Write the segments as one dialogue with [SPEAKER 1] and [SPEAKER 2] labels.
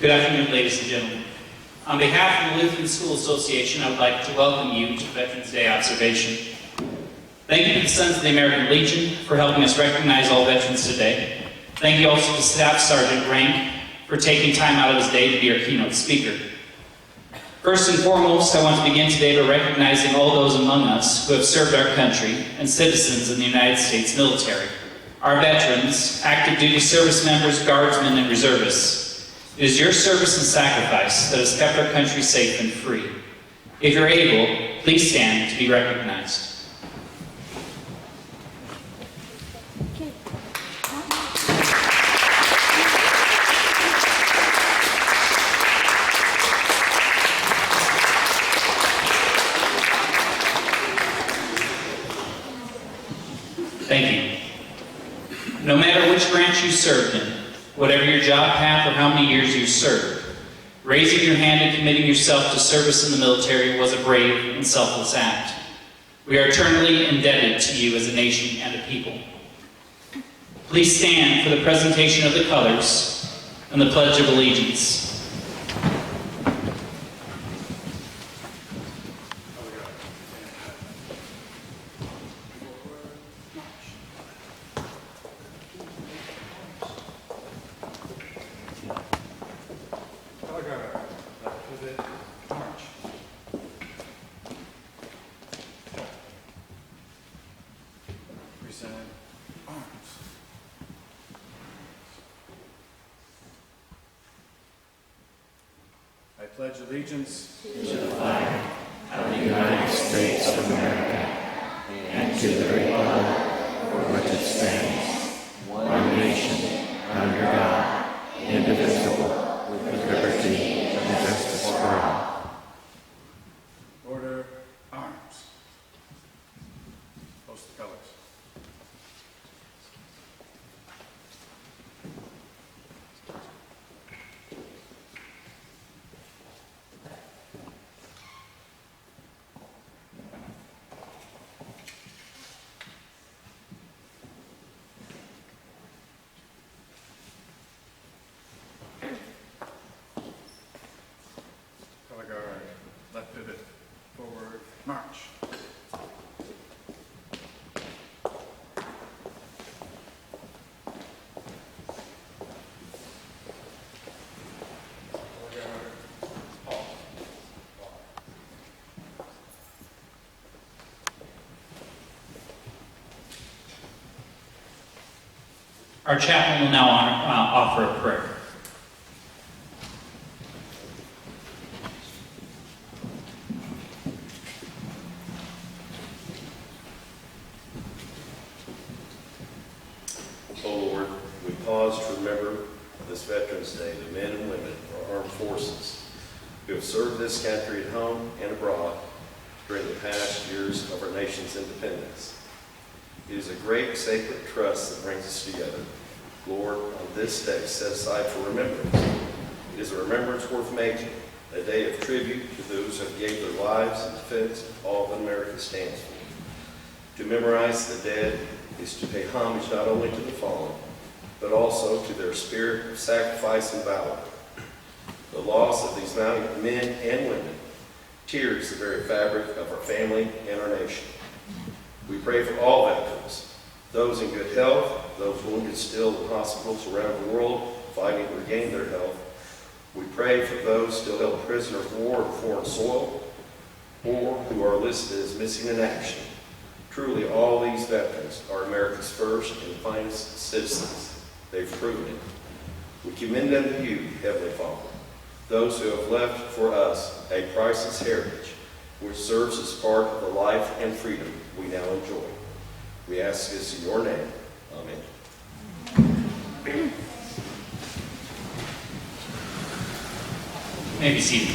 [SPEAKER 1] Good afternoon, ladies and gentlemen. On behalf of the Lutheran School Association, I would like to welcome you to Veterans Day observation. Thank you to the Sons of the American Legion for helping us recognize all veterans today. Thank you also to Staff Sergeant Rank for taking time out of his day to be our keynote speaker. First and foremost, I want to begin today by recognizing all those among us who have served our country and citizens in the United States military. Our veterans, active duty service members, guardsmen, and reservists. It is your service and sacrifice that has kept our country safe and free. If you're able, please stand to be recognized. Thank you. No matter which branch you served in, whatever your job path or how many years you served, raising your hand and committing yourself to service in the military was a brave and selfless act. We are eternally indebted to you as a nation and a people. Please stand for the presentation of the colors and the Pledge of Allegiance.
[SPEAKER 2] I pledge allegiance
[SPEAKER 3] to the flag of the United States of America and to the republic for which it stands, one nation, under God, indivisible, with liberty and justice for all.
[SPEAKER 2] Order, arms. Post the colors. Color guard, left pivot, forward, march. Color guard, halt.
[SPEAKER 1] Our chaplain will now offer a prayer.
[SPEAKER 4] O Lord, we pause to remember this Veterans Day, the men and women of our armed forces who have served this country at home and abroad during the past years of our nation's independence. It is a great sacred trust that brings us together. Lord, on this day set aside for remembrance, it is a remembrance worth making, a day of tribute to those who have gave their lives in defense of all that America stands for. To memorize the dead is to pay homage not only to the fallen, but also to their spirit of sacrifice and valor. The loss of these valiant men and women tears the very fabric of our family and our nation. We pray for all veterans, those in good health, those wounded still in hospitals around the world fighting to regain their health. We pray for those still held prisoner of war in foreign soil, or who are listed as missing in action. Truly, all these veterans are America's first and finest citizens. They've proven it. We commend them to you, Heavenly Father, those who have left for us a priceless heritage, which serves as part of the life and freedom we now enjoy. We ask this in your name. Amen.
[SPEAKER 1] You may be seated.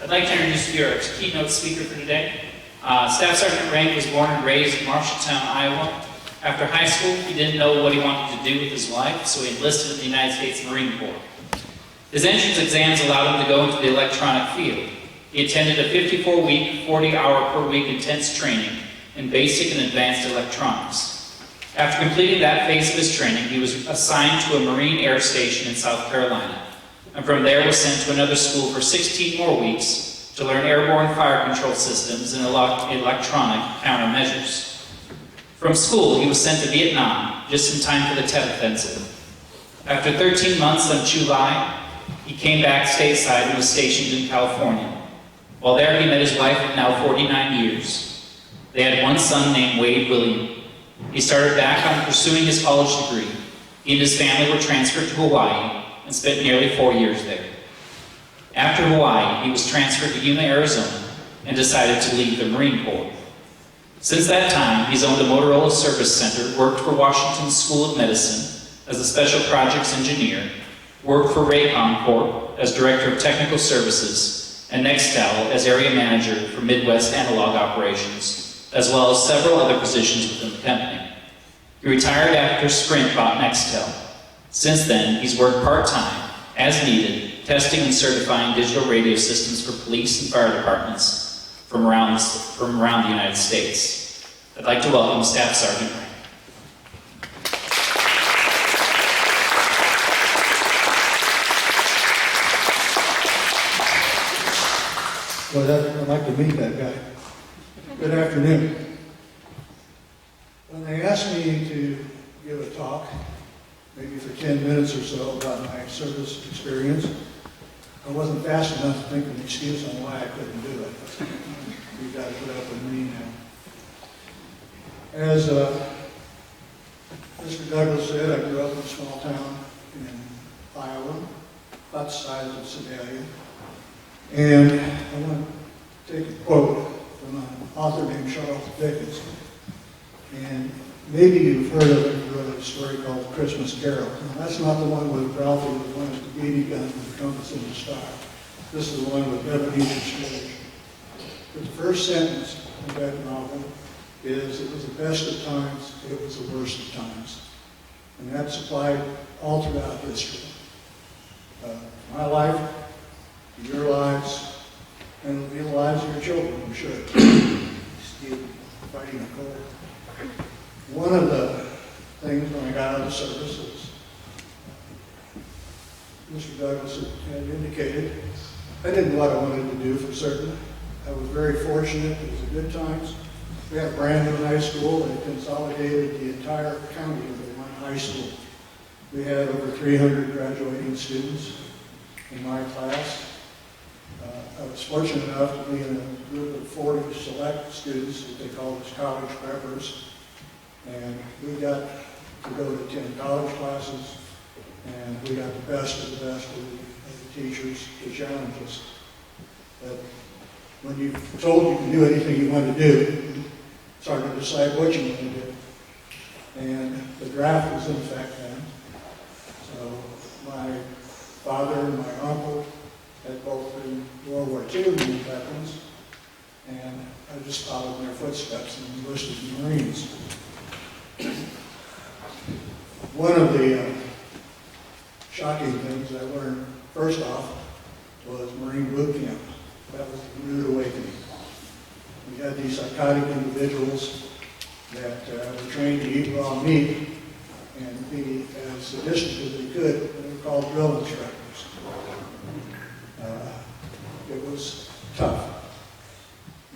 [SPEAKER 1] I'd like to introduce you our keynote speaker for today. Staff Sergeant Rank was born and raised in Marshalltown, Iowa. After high school, he didn't know what he wanted to do with his life, so he enlisted in the United States Marine Corps. His entrance exams allowed him to go into the electronic field. He attended a 54-week, 40-hour-per-week intense training in basic and advanced electronics. After completing that phase of his training, he was assigned to a Marine Air Station in South Carolina, and from there was sent to another school for 16 more weeks to learn airborne fire control systems and electronic countermeasures. From school, he was sent to Vietnam, just in time for the Tet Offensive. After 13 months in July, he came back stateside and was stationed in California. While there, he met his wife of now 49 years. They had one son named Wade William. He started back on pursuing his college degree. He and his family were transferred to Hawaii and spent nearly 4 years there. After Hawaii, he was transferred to Yuma, Arizona, and decided to leave the Marine Corps. Since that time, he's owned a Motorola Service Center, worked for Washington School of Medicine as a special projects engineer, worked for Raycom Corp as Director of Technical Services, and Nextel as Area Manager for Midwest Analog Operations, as well as several other positions within the company. He retired after Sprint bought Nextel. Since then, he's worked part-time, as needed, testing and certifying digital radio systems for police and fire departments from around the United States. I'd like to welcome Staff Sergeant Rank.
[SPEAKER 5] Well, I'd like to meet that guy. Good afternoon. When they asked me to give a talk, maybe for 10 minutes or so, about my service experience, I wasn't fast enough to think of an excuse on why I couldn't do it. You've got to put up with me now. As Mr. Douglas said, I grew up in a small town in Iowa, about the size of Sedalia. And I want to take a quote from an author named Charles Dickens. And maybe you've heard of it. He wrote a story called Christmas Carol. Now, that's not the one with Ralphie with one with the BB gun with the compass and the star. This is the one with Ebenezer Scrooge. But the first sentence of that novel is, "It was the best of times, it was the worst of times." And that's applied all throughout history. My life, your lives, and it'll be the lives of your children, I'm sure. Steve, fighting a cold. One of the things when I got out of the service is, Mr. Douglas had indicated, I didn't know what I wanted to do for certain. I was very fortunate. It was a good times. We had a brand new high school that consolidated the entire county into one high school. We had over 300 graduating students in my class. I was fortunate enough to be in a group of 40 select students that they call us college preppers. And we got to go to 10 college classes, and we got the best of the teachers to challenge us. But when you're told you can do anything you want to do, it's hard to decide what you want to do. And the draft was in effect then. So my father and my uncle had both been World War II veterans, and I just followed in their footsteps and enlisted in the Marines. One of the shocking things I learned, first off, was Marine boot camp. That was a rude awakening. We had these psychotic individuals that were trained to eat raw meat and be as sadistic as they could. They were called drill instructors. It was tough.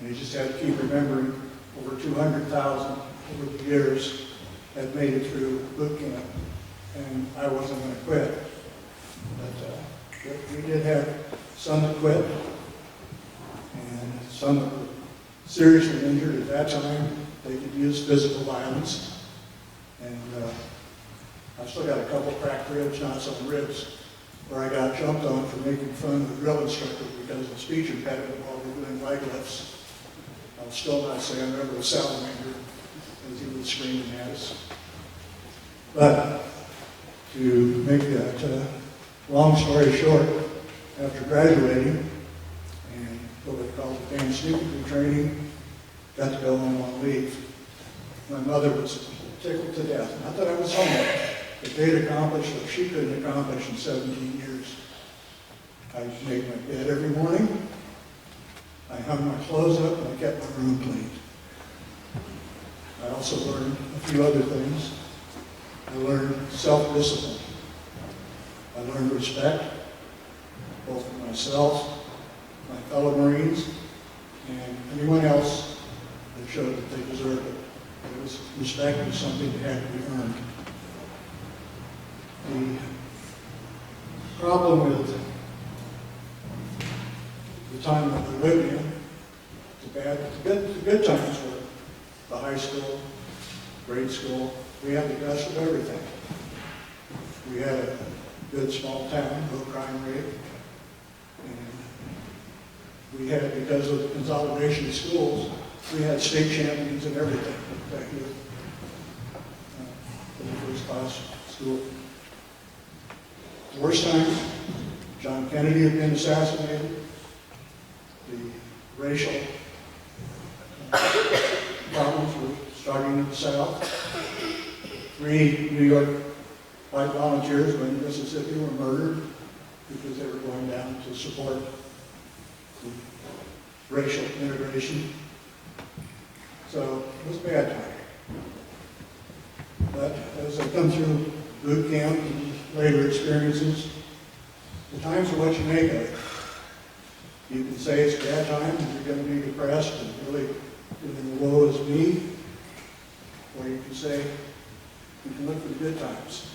[SPEAKER 5] And you just had to keep remembering over 200,000 over the years had made it through boot camp, and I wasn't going to quit. But we did have some that quit, and some that were seriously injured at that time. They could use physical violence. And I've still got a couple cracked ribs, not some ribs, where I got jumped on for making fun of the drill instructor because of speech impediment while we were doing leg lifts. I'll still not say I remember the salamander as he was screaming at us. But to make that long story short, after graduating and what we called advanced infantry training, got to go home on leave. My mother was tickled to death. Not that I was home, but they'd accomplished what she couldn't accomplish in 17 years. I made my bed every morning. I hung my clothes up and I kept my room clean. I also learned a few other things. I learned self-discipline. I learned respect, both for myself, my fellow Marines, and anyone else that showed that they deserved it. Respect was something that had to be earned. The problem with the time that we lived in, the good times were the high school, grade school. We had the best of everything. We had a good small town, low crime rate, and we had, because of the consolidation of schools, we had state champions in everything back here. For the first class school. The worst times, John Kennedy had been assassinated. The racial problems were starting in the South. 3 New York white volunteers in Mississippi were murdered because they were going down to support the racial integration. So it was a bad time. But as I come through boot camp and later experiences, the times are what you make of it. You can say it's a bad time and you're going to be depressed and really feeling the woe is me, or you can say you can look for the good times.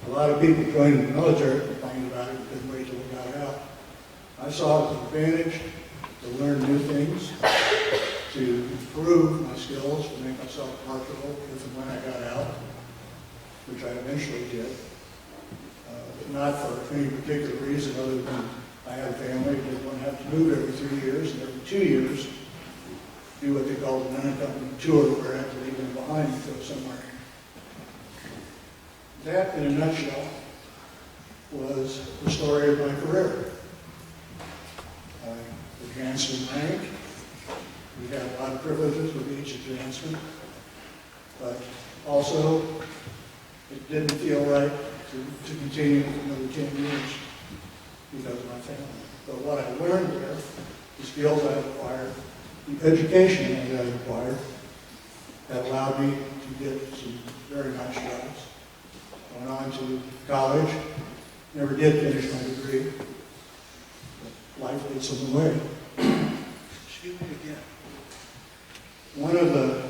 [SPEAKER 5] A lot of people joining the military complained about it and couldn't wait till we got out. I saw it as an advantage to learn new things, to improve my skills, to make myself marketable if and when I got out, which I eventually did. But not for any particular reason other than I had a family, didn't want to have to move every 3 years, and every 2 years do what they called an unaccompanied tour, where I had to leave them behind and go somewhere. That, in a nutshell, was the story of my career. I advanced in rank. We had a lot of privileges with each advancement, but also it didn't feel right to continue for another 10 years because of my family. But what I learned there, the skills I acquired, the education that I acquired, that allowed me to get some very nice jobs. Went on to college, never did finish my degree, but life gets in the way. Excuse me again. One of the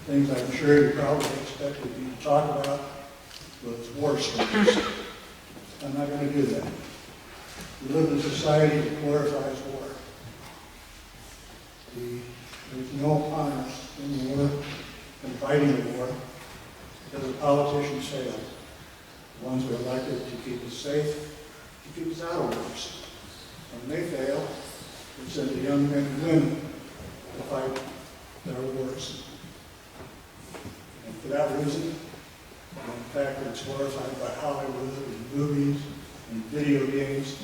[SPEAKER 5] things I'm sure you probably expected me to talk about was war stories. I'm not going to do that. We live in a society that glorifies war. There's no honor in war and fighting the war because the politicians failed. The ones who are elected to keep us safe, to keep us out of wars. When they fail, they send the young men and women to fight their wars. And for that reason, and the fact that it's glorified by Hollywood and movies and video games,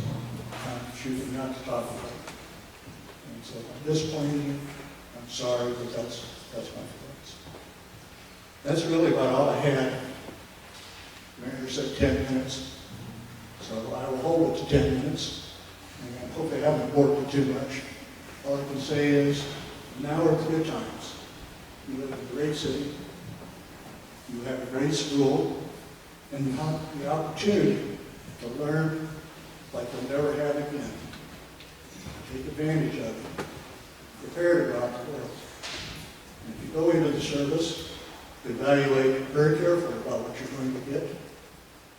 [SPEAKER 5] I'm choosing not to talk about it. And so at this point, I'm sorry, but that's my feelings. That's really about all I had. Mayor said 10 minutes, so I will hold it to 10 minutes. And I hope I haven't bored you too much. All I can say is, now are the good times. You live in a great city. You have a great school, and you have the opportunity to learn like you'll never have again. Take advantage of it. Prepare to go out to the world. And if you go into the service, evaluate very carefully about what you're going to get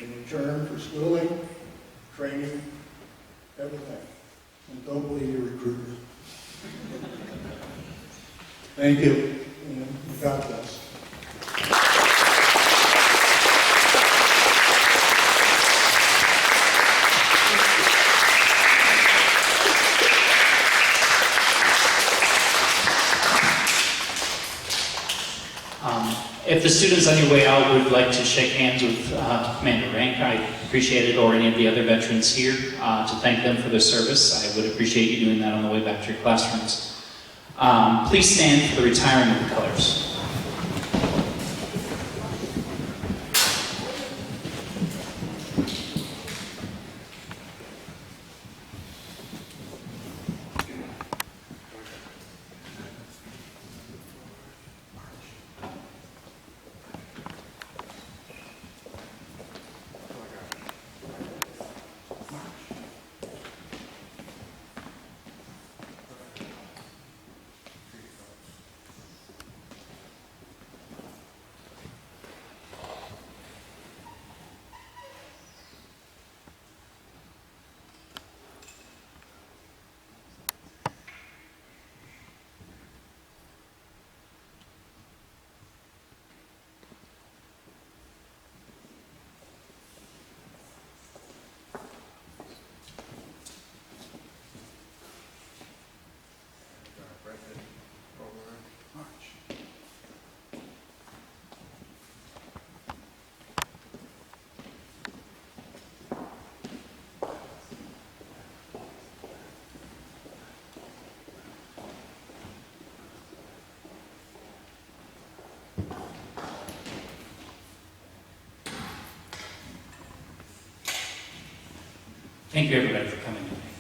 [SPEAKER 5] in return for schooling, training, everything. And don't believe your recruiter. Thank you, and God bless.
[SPEAKER 1] If the students on your way out would like to shake hands with Commander Rank, I appreciate it, or any of the other veterans here, to thank them for their service. I would appreciate you doing that on the way back to your classrooms. Please stand for the retiring of the colors. Thank you, everybody, for coming tonight.